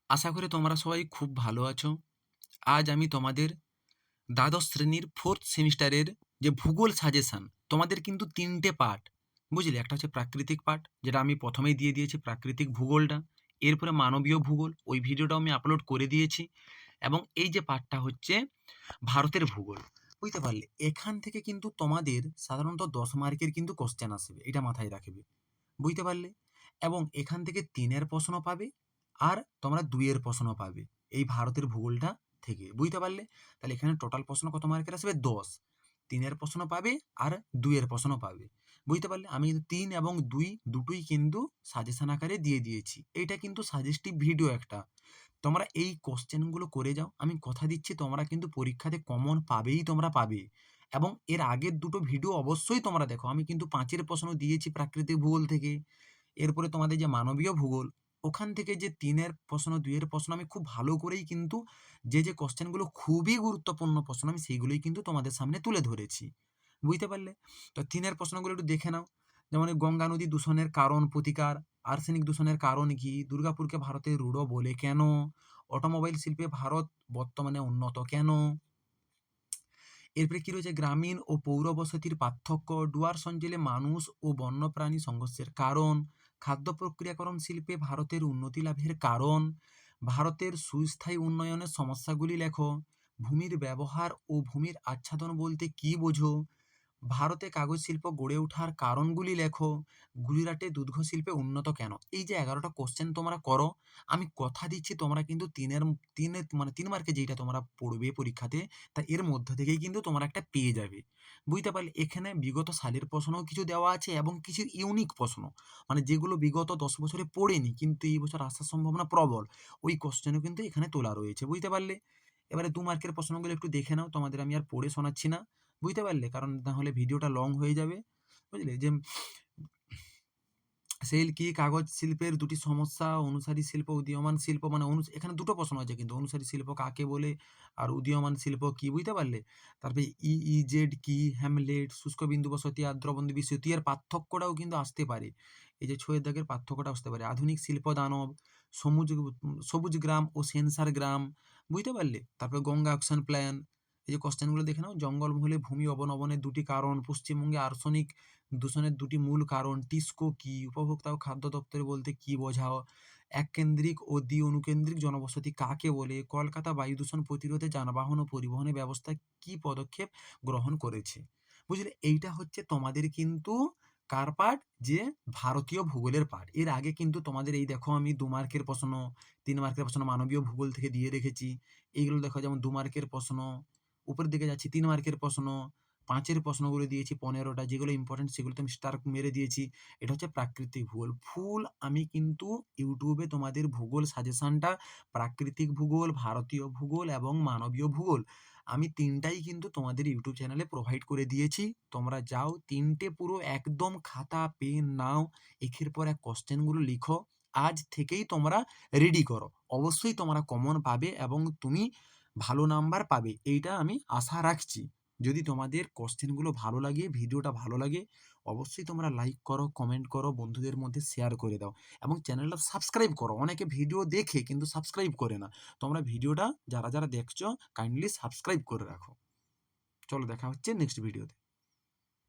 আশা করি তোমরা সবাই খুব ভালো আছো। আজ আমি তোমাদের দ্বাদশ শ্রেণীর 4th সেমিস্টারের যে ভূগোল সাজেশন, তোমাদের কিন্তু ৩ টে পার্ট, বুঝলে? একটা হচ্ছে প্রাকৃতিক পার্ট, যেটা আমি প্রথমেই দিয়ে দিয়েছি প্রাকৃতিক ভূগোলটা। এরপরে মানবীয় ভূগোল, ওই ভিডিওটাও আমি আপলোড করে দিয়েছি। এবং এই যে পার্টটা হচ্ছে ভারতের ভূগোল, বুঝতে পারলে? এখান থেকে কিন্তু তোমাদের সাধারণত 10 মার্কের কিন্তু কোশ্চেন আসবে, এটা মাথায় রাখবে, বুঝতে পারলে? এবং এখান থেকে ৩ এর প্রশ্ন পাবে, আর তোমরা ২ এর প্রশ্ন পাবে এই ভারতের ভূগোলটা থেকে, বুঝতে পারলে? তাহলে এখানে টোটাল প্রশ্ন কত মার্কের আসবে? ১০। ৩ এর প্রশ্ন পাবে আর ২ এর প্রশ্ন পাবে, বুঝতে পারলে? আমি কিন্তু ৩ এবং ২ দুটোই কিন্তু সাজেশন আকারে দিয়ে দিয়েছি। এইটা কিন্তু সাজেস্টিভ ভিডিও একটা। তোমরা এই কোশ্চেনগুলো করে যাও, আমি কথা দিচ্ছি তোমরা কিন্তু পরীক্ষাতে কমন পাবেই, তোমরা পাবে। এবং এর আগের দুটো ভিডিও অবশ্যই তোমরা দেখো, আমি কিন্তু ৫ এর প্রশ্ন দিয়েছি প্রাকৃতিক ভূগোল থেকে। এরপরে তোমাদের যে মানবীয় ভূগোল, ওখান থেকে যে ৩ এর প্রশ্ন, ২ এর প্রশ্ন আমি খুব ভালো করেই কিন্তু যে কোশ্চেনগুলো খুবই গুরুত্বপূর্ণ প্রশ্ন, আমি সেইগুলোই কিন্তু তোমাদের সামনে তুলে ধরেছি, বুঝতে পারলে? তো ৩ এর প্রশ্নগুলো একটু দেখে নাও। যেমন এই গঙ্গা নদী দূষণের কারণ, প্রতিকার, আর্সেনিক দূষণের কারণ কি, দুর্গাপুরকে ভারতের রুড়ো বলে কেন, অটোমোবাইল শিল্পে ভারত বর্তমানে উন্নত কেন, এরপরে কি রয়েছে গ্রামীণ ও পৌর বসতির পার্থক্য, ডুয়ার্স অঞ্চলে মানুষ ও বন্যপ্রাণী সংঘর্ষের কারণ, খাদ্য প্রক্রিয়াকরণ শিল্পে ভারতের উন্নতি লাভের কারণ, ভারতের সুস্থায়ী উন্নয়নের সমস্যাগুলি লেখো, ভূমির ব্যবহার ও ভূমির আচ্ছাদন বলতে কি বোঝো, ভারতে কাগজ শিল্প গড়ে ওঠার কারণগুলি লেখো, গুজরাটে দুগ্ধ শিল্পে উন্নত কেন। এই যে ১১টা কোশ্চেন তোমরা করো, আমি কথা দিচ্ছি তোমরা কিন্তু ৩ মার্কে যেইটা তোমরা পড়বে পরীক্ষাতে, তা এর মধ্য থেকেই কিন্তু তোমরা একটা পেয়ে যাবে, বুঝতে পারলে? এখানে বিগত সালের প্রশ্নও কিছু দেওয়া আছে এবং কিছু ইউনিক প্রশ্ন, মানে যেগুলো বিগত ১০ বছরে পড়েনি কিন্তু এই বছর আসার সম্ভাবনা প্রবল, ওই কোশ্চেনও কিন্তু এখানে তোলা রয়েছে, বুঝতে পারলে? এবারে ২ মার্কের প্রশ্নগুলো একটু দেখে নাও, তোমাদের আমি আর পড়ে শোনাচ্ছি না, বুঝতে পারলে? কারণ নাহলে ভিডিওটা লং হয়ে যাবে, বুঝলে? যে সেল কি? কাগজ শিল্পের ২ টি সমস্যা, অনুসারী শিল্প, উদীয়মান শিল্প, মানে এখানে ২ টো প্রশ্ন আছে কিন্তু, অনুসারী শিল্প কাকে বলে? আর উদীয়মান শিল্প কি? বুঝতে পারলে? তারপরে ইইজেড কি? হ্যামলেট, শুষ্ক বিন্দু বসতি, আর্দ্রবন্ধ বিস্মৃতি, এর পার্থক্যটাও কিন্তু আসতে পারে। এই যে ছয়ের দাগের পার্থক্যটা আসতে পারে। আধুনিক শিল্প দানব, সবুজ গ্রাম ও সেন্সার গ্রাম, বুঝতে পারলে? তারপরে গঙ্গা অ্যাকশন প্ল্যান। এই যে কোয়েশ্চেনগুলো দেখে নাও। জঙ্গলমহলে ভূমি অবনমনের ২ টি কারণ, পশ্চিমবঙ্গে আর্সেনিক দূষণের ২ টি মূল কারণ, টিস্কো কি? উপভোক্তা ও খাদ্য দপ্তর বলতে কি বোঝাও? এককেন্দ্রিক ও দ্বি-অনুকেন্দ্রিক জনবসতি কাকে বলে? কলকাতা বায়ু দূষণ প্রতিরোধে যানবাহন ও পরিবহনের ব্যবস্থায় কি পদক্ষেপ গ্রহণ করেছে? বুঝলে? এইটা হচ্ছে তোমাদের কিন্তু কার পার্ট? যে ভারতীয় ভূগোলের পার্ট। এর আগে কিন্তু তোমাদের এই দেখো আমি ২ মার্কের প্রশ্ন, ৩ মার্কের প্রশ্ন মানবীয় ভূগোল থেকে দিয়ে রেখেছি। এইগুলো দেখো, যেমন ২ মার্কের প্রশ্ন, উপরের দিকে যাচ্ছি ৩ মার্কের প্রশ্ন, ৫ এর প্রশ্নগুলো দিয়েছি ১৫টা, যেগুলো ইম্পোর্টেন্ট সেগুলোতে আমি স্টার মেরে দিয়েছি। এটা হচ্ছে প্রাকৃতিক ভূগোল। ফুল আমি কিন্তু ইউটিউবে তোমাদের ভূগোল সাজেশনটা, প্রাকৃতিক ভূগোল, ভারতীয় ভূগোল এবং মানবীয় ভূগোল, আমি ৩ টাই কিন্তু তোমাদের ইউটিউব চ্যানেলে প্রোভাইড করে দিয়েছি। তোমরা যাও ৩ টে পুরো একদম খাতা, পেন নাও, একের পর এক কোয়েশ্চেনগুলো লিখো। আজ থেকেই তোমরা রেডি করো। অবশ্যই তোমরা কমন পাবে এবং তুমি ভালো নাম্বার পাবে। এইটা আমি আশা রাখছি। যদি তোমাদের কোশ্চেনগুলো ভালো লাগে, ভিডিওটা ভালো লাগে, অবশ্যই তোমরা লাইক করো, কমেন্ট করো, বন্ধুদের মধ্যে শেয়ার করে দাও এবং চ্যানেলটা সাবস্ক্রাইব করো। অনেকে ভিডিও দেখে কিন্তু সাবস্ক্রাইব করে না। তোমরা ভিডিওটা যারা দেখছো কাইন্ডলি সাবস্ক্রাইব করে রাখো। চলো দেখা হচ্ছে নেক্সট ভিডিওতে।